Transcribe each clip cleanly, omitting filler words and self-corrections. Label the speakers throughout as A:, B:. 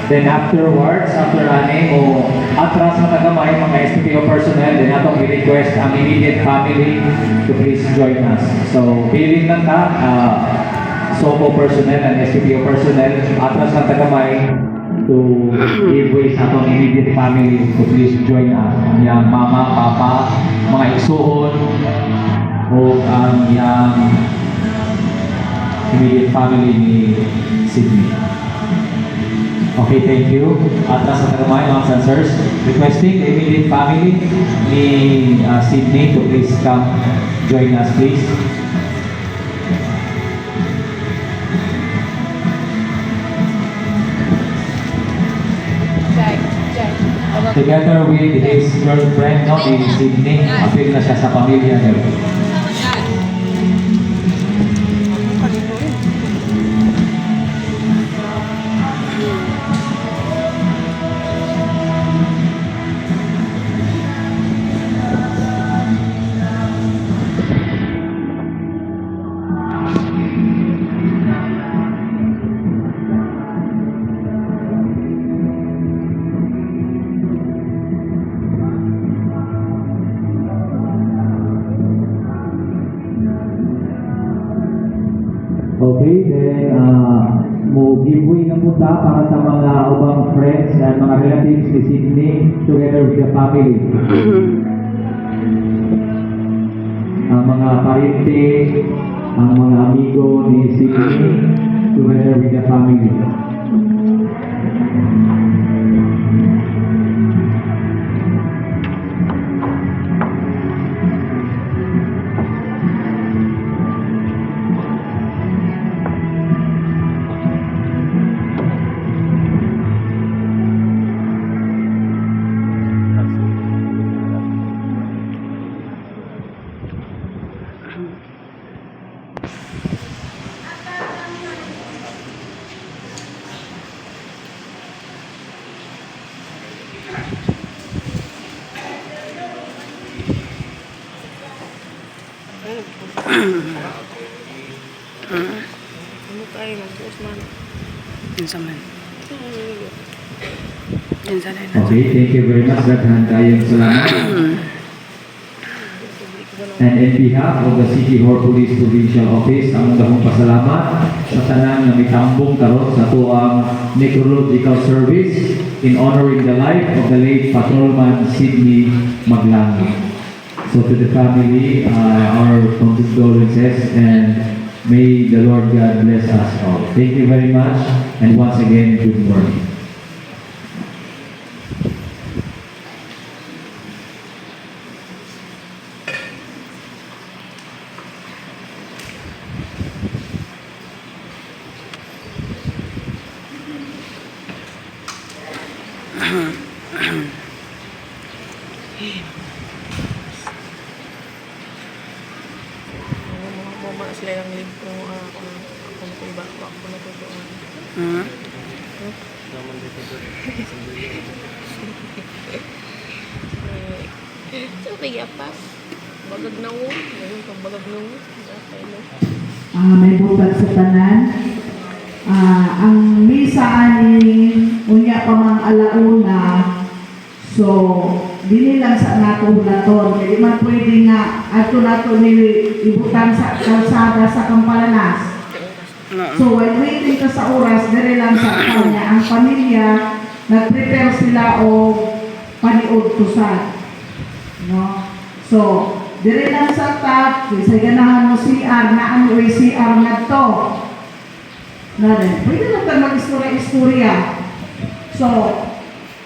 A: Then afterwards, after ani mo atras na tagamay mga SPPO personnel, then atong i-request ang immediate family to please join us. So, bilin lang ta, SOCO personnel and SPPO personnel, atras na tagamay to give way sa atong immediate family to please join us. Ang iyang mama, papa, mga igsuon, o ang iyang immediate family ni Sydney. Okay, thank you. Atras na tagamay, mga sensors. Requesting the immediate family ni Sydney to please come join us, please. Together with his girlfriend, no, ni Sydney, appeal na siya sa pamilya niya. Okay, then mo giveaway na punta para sa mga ubang friends at mga relatives ni Sydney together with the family. Ang mga parente, ang mga amigo ni Sydney together with the family.
B: Ano tayo mag-post man?
C: Insa man. Insa na
A: Okay, thank you very much. Daghan kayong salamat. And in behalf of the City Hall Police Provincial Office, ang dahong pasalamat sa tanan na mitambong karon sa tuang necrological service in honoring the life of the late Patrolman Sydney Maglangi. So to the family, our condolences, and may the Lord God bless us all. Thank you very much, and once again, good morning.
B: Mama sila yung link ko kung iba ko ako natutuan. So, pigapas. Bagag na mo. Ngayon kang bagag na mo.
D: May butag sa tanan. Ang misa ani unya pa mang alauna. So, dili lang sa nato hulaton. Kaya di man pwede nga ato nato ni ibutan sa kalsada sa Kampalanas. So, when waiting ka sa oras, dili lang sa kanya. Ang pamilya, nag-prepare sila o paniod tusan. No? So, dili lang sa tap, sa ganahan mo CR, na ano ay CR na to. Na rin, pwede lang tayo mag-istorya-istorya. So,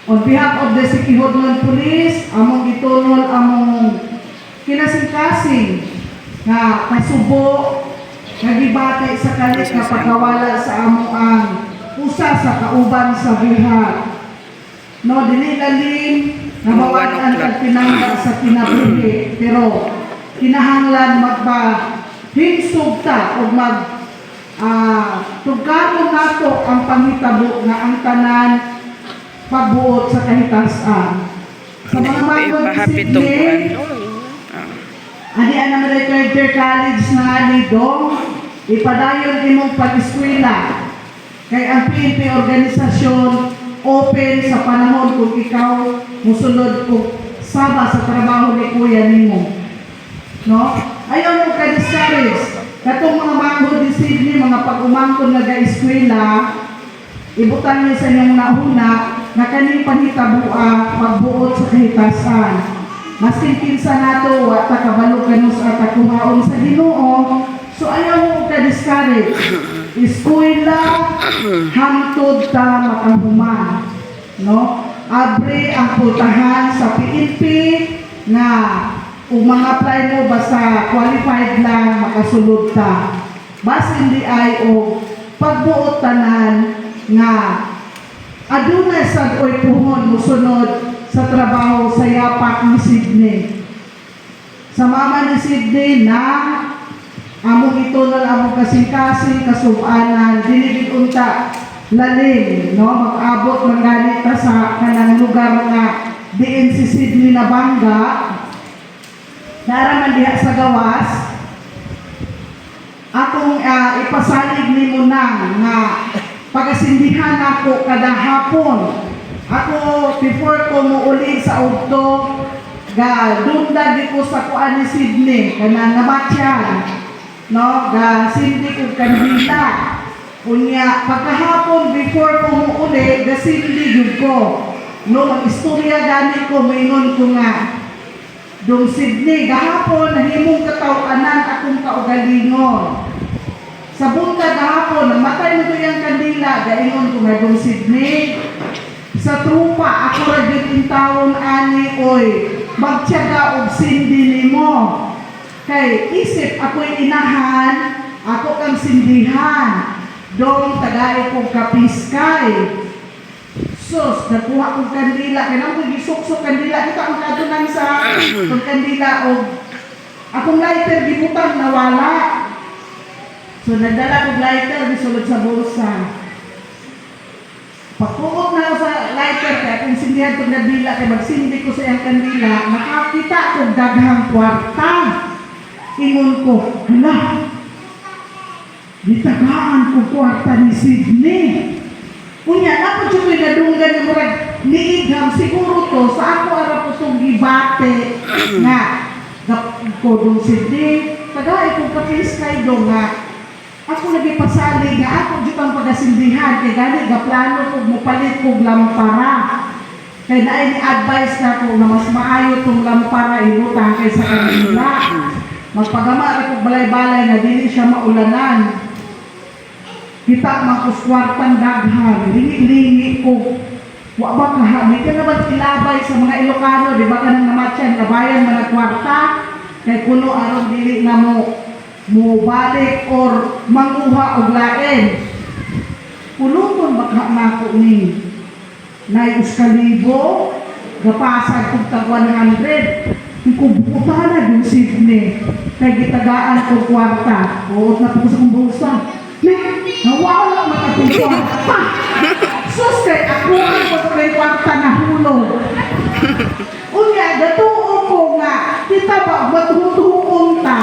D: on behalf of the City Hall Police, among itunol among kinasing-kasing na kasubo, nagibate sa kalit na pagkawala sa among ang usa sa kauban sa bihat. No, dili-lalim, nabawatan ang pinangga sa kinabuhi, pero kinahanglan magpa-hinsog ta o tugkamon nato ang panghitabo nga ang tanan pagbuot sa kahitasan. Sa mga magod sige, ani anang retired college na alidong, ipadayon imong pag-eskwela. Kay ang PNP organisasyon, open sa panahon kung ikaw musunod kung sama sa trabaho ni kuya nimo. No? Ayaw mo ka-discourage. Katong mga manghod ni Sydney, mga pag-umangkon na ga-eskwela, ibutan niyo sa inyong nahuna na kaning panhitabua pagbuot sa kahitasan. Maskin kinsa nato wa ta kabalo kanus at kuhaon sa Ginoo. So ayaw mo ka-discourage. Eskwela hangtod ta makahuman. No? Abre ang putahan sa PNP na kung mga-apply mo basta qualified lang makasulod ta. Bas hindi ay o pagbuot tanan nga adunay sad oy puhon musunod sa trabaho sa yapak ni Sydney. Sa mama ni Sydney na among ito na among kasing-kasing kasubanan dinigid unta lalim, no? Mag-abot manganit ta sa kanang lugar nga diin si Sydney na bangga naraman diha sa gawas akong ipasalig nimo nang nga pagasindihan ako kada hapon. Ako before ko muuli sa udto ga dundag ko sa kuan ni Sydney kanang namatyan, no? Ga sindi ko kandila. Unya pagkahapon before ko muuli ga sindi jud ko. No, mag-istorya gani ko maingon ko nga Dong Sydney, gahapon, nahimong katawanan akong kaugalingon. Sa buntag gahapon, namatay mo ko yung kandila, gaingon ko nga Dong Sydney. Sa trupa, ako ragit tawon ani, oy, magtiyaga og sindi nimo. Kay isip ako'y inahan, ako kang sindihan. Dong tagay kong kapiskay. Sus, nakuha kong kandila. Kaya naman kong gisok-sok kandila. Ito ang kadunan sa kong kandila. O akong lighter, gibutang nawala. So, nagdala kong lighter, gisulod sa bulsa. Pagpuot na ako sa lighter, kaya kung sindihan kong kandila, kaya magsindi ko sa iyang kandila, makakita kong daghang kwarta. Ingon ko, hala, ditagaan ko kwarta ni Sydney. Kunya, ako siya ko'y nadunggan ng murag niigham, siguro to, sa ako ara po itong gibate nga, ko dong Sydney, tagay kong kapiskay dong nga, ako nagipasali nga, ako dito ang pagasindihan, kaya gani, gaplano kong mupalit kong lampara. Kaya na ni-advise na ko na mas maayo itong lampara ibutang kaysa kanila. Magpagama ako balay-balay na dili siya maulanan. Kita makuswartan daghan, lingi-lingi ko. Wa ba kahami ka naman ilabay sa mga Ilocano, di ba ka nang namatyan, nabayan mga kwarta, kay kuno aron dili na mo balik or manguha og lain. Puluton baka nako ni nay uskalibo, gapasag kog tag 100. Ikubutan na yung Sydney, kay gitagaan ko kwarta, uot na po sa kong bulsa. Nawala makatutuan pa. Sus kay ako ang pagkay kwarta na hulog. Unya, gatuon ko nga, kita ba matutuon ta?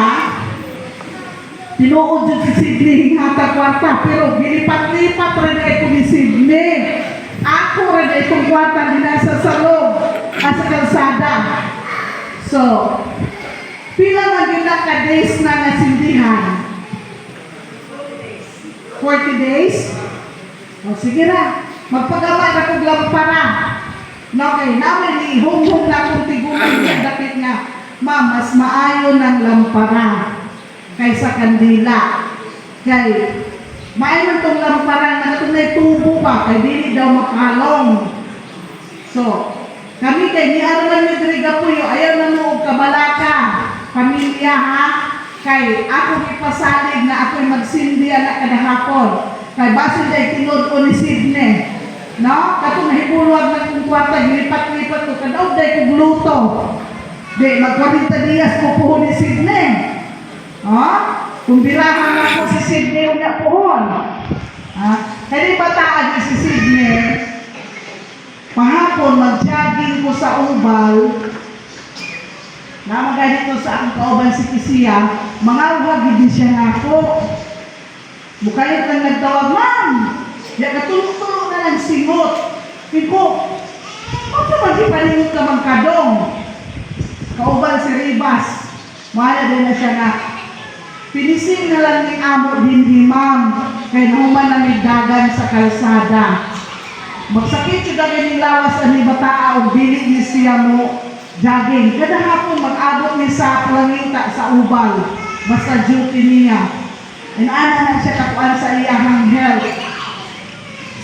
D: Tinuod dyan si Sydney hata kwarta, pero gilipat-lipat rin ako ni Sydney. Ako rin itong kwarta dinasa sa loob, sa kalsada. So, pila magila ka days na nasindihan? 40 days? O sige na, magpagawa na kong lampara. No, kay namin ni hung-hung na kong tigulan niya, dapit nga, ma'am, mas maayo ng lampara kaysa kandila. Kay, maayo tong lampara na itong may tubo pa, kay dili daw makalong. So, kami kay ni Arman Medriga Puyo, ayaw na mo kabalaka, pamilya ha, kay ako ipasalig na ako'y magsindi na kada hapon. Kay basin day tinod ko ni Sydney. No? Katong nahibulwag na kong kwarta, gilipat-lipat ko, kadaw day kong luto. Di, mag-40 dias ko puhon ni Sydney. Kung birahan ako si Sydney, huwag niya puhon. Kaya bataan niya si Sydney, pahapon mag-jogging ko sa ubal, na maganito sa akong kauban si Kisiya, mga uwag din siya nga ako. Bukayot lang nagtawag, ma'am! Ya katulog-tulog na lang singot. Iko, ano man si palimot ka magkadong? Kauban si Ribas. Mahala din na siya na. Pinising na lang ni amo din di ma'am. Kaya naman na may dagan sa kalsada. Magsakit siya dagay ni lawas ani bataa o bilig ni siya mo jogging. Kada hapon mag-abot ni sa planginta sa ubal. Basta duty niya. And ana na siya kakuan sa iyahang health.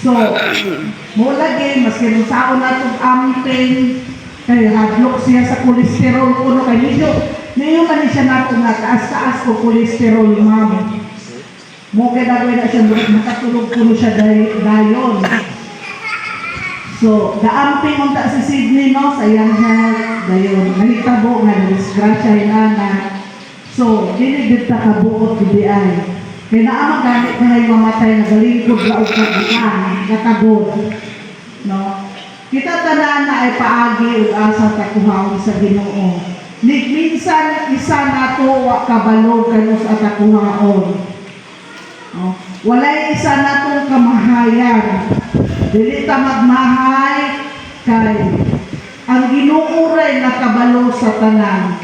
D: So, mo lagi, maski nung saon na itong amping, kaya hadlok siya sa kolesterol ko, no, kaya medyo man siya na kung taas-taas ko kolesterol, ma'am. Mo kaya dagawin na siya, nakatulog ko siya dayon. So, the-amping unta si Sydney, no, sa iyang health, dayon. Nahitabo nga, na-disgrasya yung anak. So, dinigit ta kabuot di ay. Kaya naamang gamit na yung mamatay na galingkod na ukabukan, natagod. No? Kita tanan na ay paagi o asa takuhaon sa Ginoo. Minsan isa na to wa kabalo kano sa takuhaon. No? Walay isa na tong kamahayan. Dili ta magmahay kay ang Ginoo ray nakabalo sa tanan.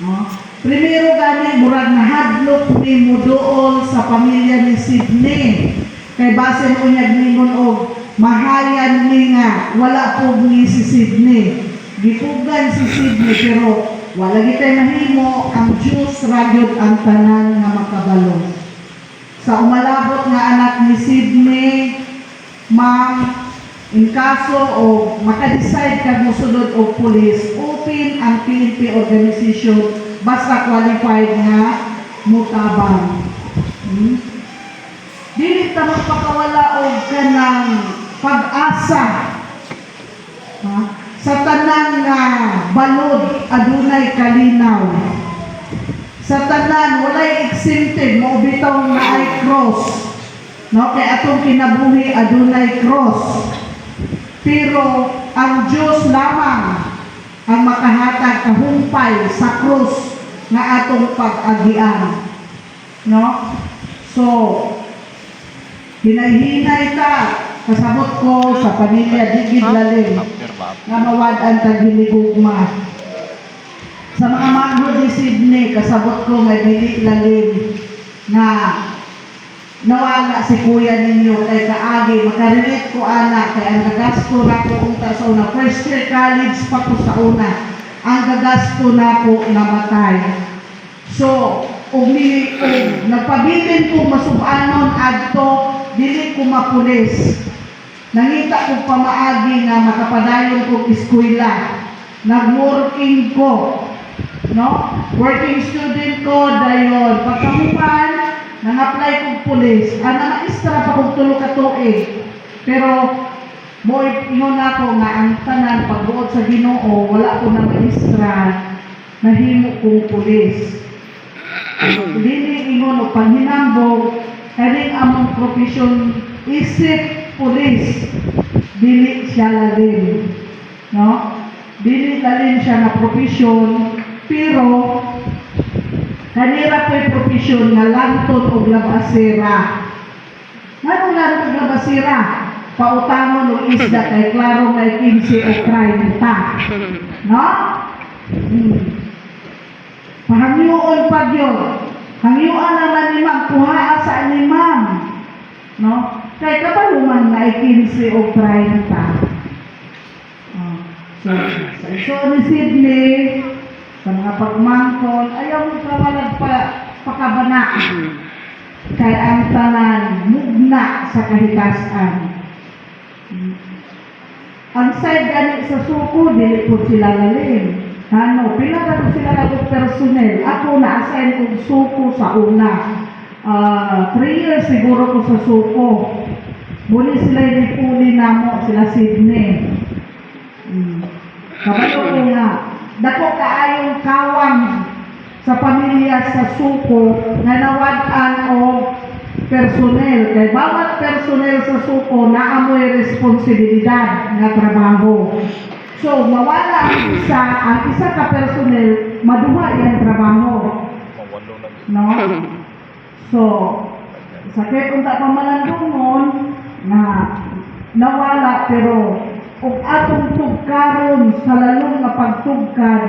D: No? Primero gani murag nahadlok ni mo dool sa pamilya ni Sydney. Kay basin unyag ningon og mahayan ni nga wala po ni si Sydney. Gipugan si Sydney pero wala gitay mahimo ang Diyos ragyod ang tanan nga makabalo. Sa umalabot nga anak ni Sydney, ma'am, in kaso o makadecide kag mosunod og pulis, open ang PNP organization basta qualified nga mutabang. Dili ta magpakawala og kanang pag-asa. Ha? Sa tanan nga balod adunay kalinaw. Sa tanan walay exempted mo bitaw nga ay cross. No, kay atong kinabuhi adunay cross. Pero ang Dios lamang ang makahatag kahumpay sa krus nga atong pag-agian. No? So, hinay-hinay ta, kasabot ko sa pamilya Digid Lalim, nga mawad-an taghiligugma. Sa mga manghod ni Sydney, kasabot ko nga Digid Lalim, na nawala si kuya ninyo kay kaagi makarelate ko anak kay ang gagasto na ko unta sa una first year college pa ko sa una ang gagasto na ko namatay so ug nagpabilin ko masubanon adto dili ko mapulis nangita ko pamaagi nga makapadayon ko eskwela nagworking ko no working student ko dayon pagkahuman nang-apply kong pulis, na extra pa kong tulo ka tuig. Pero, mo ingon ako nga ang tanan pagbuot sa Ginoo, wala ko nang extra nahimo kong pulis. Dili ingon o panghinambog, kaning among profesyon isip pulis, dili siya lalim. No? Dili lalim siya na profesyon, pero kanira po'y profesyon nga lanton o labasira. Nga lanton o labasira? Pautamon o isda kay klaro may 15 o 30. No? Pahangyoon pa yun. Hangyoan naman ni ma'am, kuhaa sa ni ma'am. No? Kay kapaluman na ay 15 o 30. So, sa iso ni Sydney, sa mga pagmangkon, ayaw mo kawalag pakabana. Kay ang tanan, mugna sa kahitasan. Ang side gani sa suko, dili po sila lalim. Ano, pila ba po sila nagong personnel? Ako na-assign kong suko sa una. 3 years siguro ko sa suko. Muli sila inipuli namo, sila Sydney. Kabalo ko nga, dako kaayong kawang sa pamilya sa suko na nawad-an o personnel. Kay bawat personnel sa suko na amoy responsibilidad nga trabaho. So, mawala ang isa ka personnel, maduha yung trabaho. No? So, sakit kung ta pamalandungon na nawala pero ug atong tugkaron sa lalong nga pagtugkad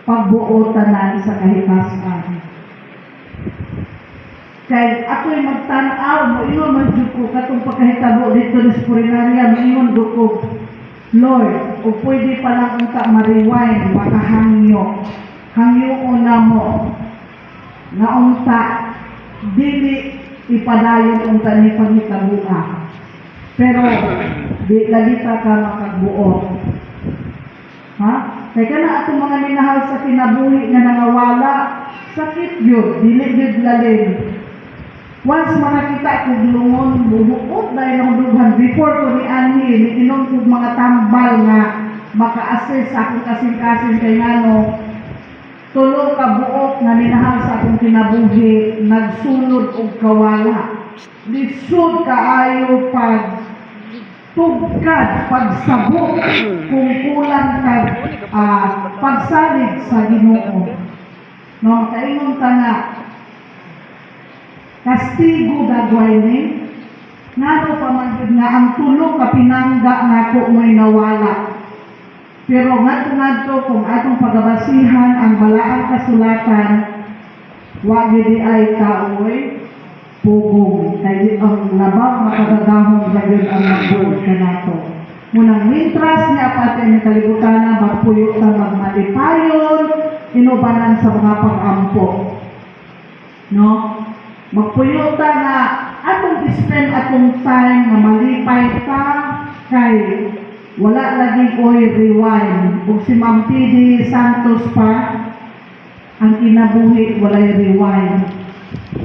D: pagbuo tanan sa kahitasan. Kay ako'y magtanaw mo ingon man jud ko katong pagkahitabo dito sa Purinaria moingon ko Lord, o pwede pa lang unta ma-rewind, makahangyo. Hangyo na mo na unta dili ipadayon unta ni pangitabuan. Pero di lagi ta ka makagbuo. Ha? Kaya na atong mga minahal sa kinabuhi nga nangawala, sakit yun, dili yun lalim. Once makakita ko lungon, bubukot dahil ang dughan. Before ko ni Annie, niinom ko mga tambal nga maka-assess sa akong kasing-kasing kay ngano, tulo ka buok nga minahal sa akong kinabuhi, nagsunod og kawala. Lisod kaayo pag tugkad, pagsabot, kung kulang ka pagsalig sa Ginoo. No, kaingon ta nga, kastigo dagway ni, ngano pa man jud nga ang tulo ka pinangga nako mo'y nawala. Pero ngadto kung atong pagabasihan ang balaang kasulatan, wa gid ay kaoy pugong kay ang labang makagagahong gayud ang magbuod kanato. Munang mintras niya pati ang kalibutan magpuyo ta magmalipayon inubanan sa mga pag-ampo. No? Magpuyo ta nga atong spend atong time nga malipay ta kay wala lagi ko'y rewind. Kung si Ma'am Pidi Santos pa, ang kinabuhi walay rewind.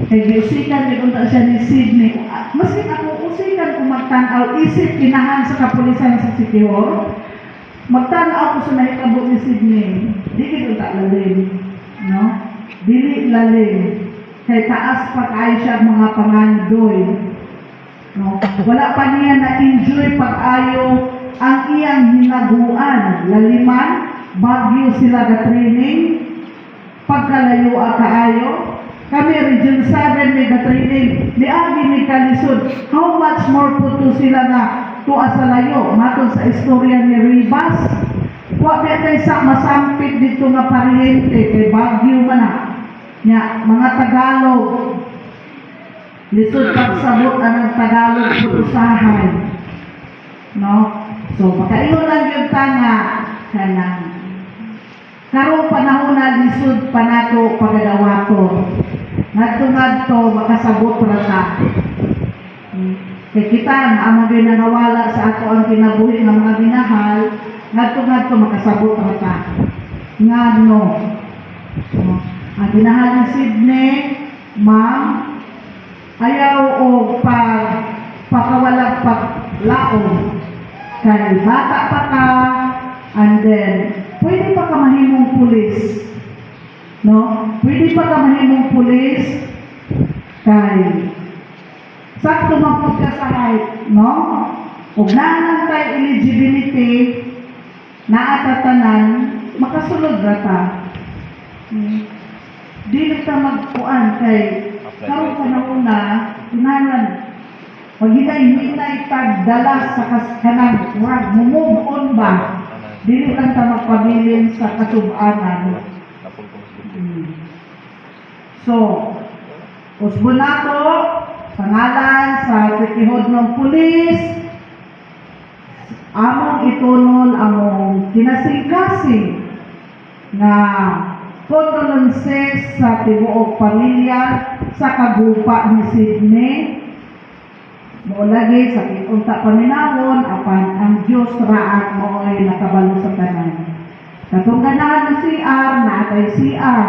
D: Kaya giusikan ni unta siya ni Sydney. Maski ako usikan kung magtanaw, isip kinahan sa kapulisan sa City Hall. Magtanaw ko sa nahitabo ni Sydney. Dili unta lalim. No? Dili lalim. Kaya taas pa kayo siya mga pangandoy. No? Wala pa niya na-enjoy pag-ayo ang iyang hinaguan. Laliman, Baguio sila ga-training, pagkalayo kaayo. Kami Region 7 may ga-training, niagi ni Kalisod. How much more po to sila na tuwa sa layo? Matod sa istorya ni Ribas, wa betay sa masampit dito nga pariente kay Baguio man na. Nya, mga Tagalog, lisod pagsabot ang Tagalog putusahan. No? So, makaiyon lang yung tanga kanang karong panahon na lisod pa nato pagadawato. Ngadto makasabot ra ta. Kay kita amo din nawala sa ato ang kinabuhi ng mga binahal, ngadto makasabot ra ta. Ngano? So, ang binahal ni Sydney, ma'am, ayaw o pagkawalag paglaon. Kaya bata pa ka, and then, pwede pa ka mahimong pulis. No? Pwede pa ka mahimong pulis, kaya sakto mapod ka sa height, no? Kung naanang tayo eligibility, naatatanan, makasulod ra ta. Dili ka magkuan kay karong panahon na inalan pag hinay tagdala sa kanang wag move on ba dili lang ta magpabilin sa kasub-anan. So usbon ako sa ngalan sa Sikihod ng Pulis among itunon among kinasing-kasing na condolences sa tibuok pamilya sa kagupa ni Sydney. Mo lagi sa unta paminawon apan ang Dios raat mo ay nakabalo sa tanan. Katong ganahan ng CR naatay CR.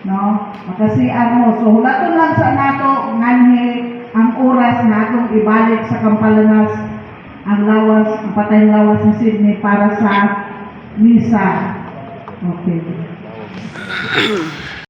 D: No? Maka CR mo. So hulaton lang sa nato nganhi ang oras natong ibalik sa Kampalanas ang lawas, ang patayng lawas ni Sydney para sa misa. Okay.